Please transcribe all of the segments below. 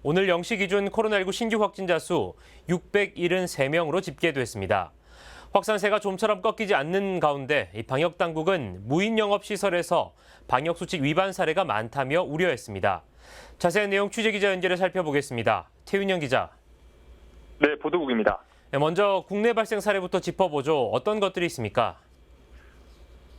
오늘 0시 기준 코로나19 신규 확진자 수 673명으로 집계됐습니다. 확산세가 좀처럼 꺾이지 않는 가운데 방역 당국은 무인 영업 시설에서 방역 수칙 위반 사례가 많다며 우려했습니다. 자세한 내용 취재 기자 연결해 살펴보겠습니다. 태윤영 기자. 네, 보도국입니다. 먼저 국내 발생 사례부터 짚어보죠. 어떤 것들이 있습니까?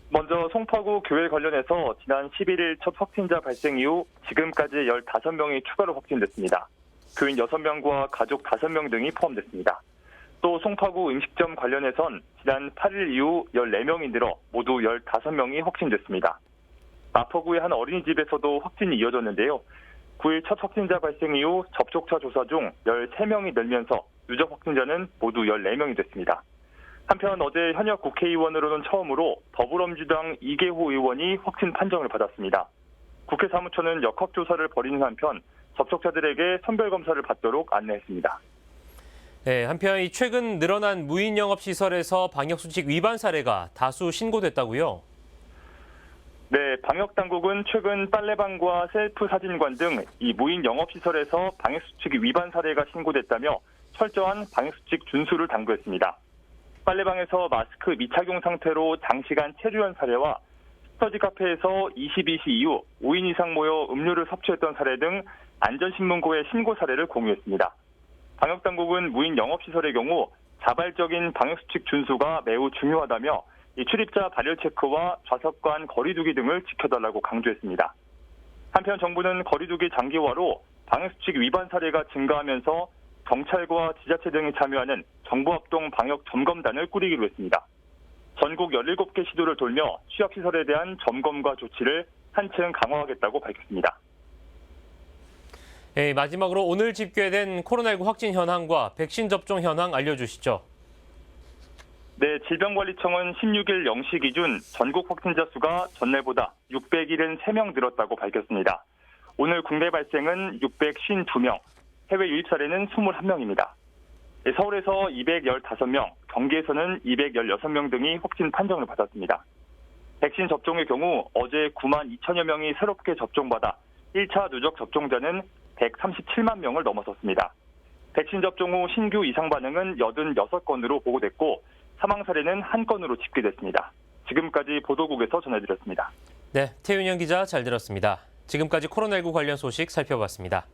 먼저 송파구 교회 관련해서 지난 11일 첫 확진자 발생 이후 지금까지 15명이 추가로 확진됐습니다. 교인 6명과 가족 5명 등이 포함됐습니다. 또 송파구 음식점 관련해선 지난 8일 이후 14명이 늘어 모두 15명이 확진됐습니다. 마포구의 한 어린이집에서도 확진이 이어졌는데요. 9일 첫 확진자 발생 이후 접촉자 조사 중 13명이 늘면서 누적 확진자는 모두 14명이 됐습니다. 한편 어제 현역 국회의원으로는 처음으로 더불어민주당 이계호 의원이 확진 판정을 받았습니다. 국회 사무처는 역학조사를 벌이는 한편 접촉자들에게 선별검사를 받도록 안내했습니다. 네, 한편 최근 늘어난 무인 영업 시설에서 방역 수칙 위반 사례가 다수 신고됐다고요? 네, 방역당국은 최근 빨래방과 셀프 사진관 등 이 무인 영업시설에서 방역수칙 위반 사례가 신고됐다며 철저한 방역수칙 준수를 당부했습니다. 빨래방에서 마스크 미착용 상태로 장시간 체류한 사례와 스터디 카페에서 22시 이후 5인 이상 모여 음료를 섭취했던 사례 등 안전신문고의 신고 사례를 공유했습니다. 방역당국은 무인 영업시설의 경우 자발적인 방역수칙 준수가 매우 중요하다며 이 출입자 발열 체크와 좌석 간 거리두기 등을 지켜달라고 강조했습니다. 한편 정부는 거리두기 장기화로 방역수칙 위반 사례가 증가하면서 경찰과 지자체 등이 참여하는 정부합동 방역 점검단을 꾸리기로 했습니다. 전국 17개 시도를 돌며 취약시설에 대한 점검과 조치를 한층 강화하겠다고 밝혔습니다. 네, 마지막으로 오늘 집계된 코로나19 확진 현황과 백신 접종 현황 알려주시죠. 네, 질병관리청은 16일 0시 기준 전국 확진자 수가 전날보다 673명 늘었다고 밝혔습니다. 오늘 국내 발생은 652명, 해외 유입 사례는 21명입니다. 서울에서 215명, 경기에서는 216명 등이 확진 판정을 받았습니다. 백신 접종의 경우 어제 9만 2천여 명이 새롭게 접종받아 1차 누적 접종자는 137만 명을 넘어섰습니다. 백신 접종 후 신규 이상 반응은 86건으로 보고됐고 사망 사례는 1건으로 집계됐습니다. 지금까지 보도국에서 전해드렸습니다. 네, 태윤영 기자 잘 들었습니다. 지금까지 코로나19 관련 소식 살펴봤습니다.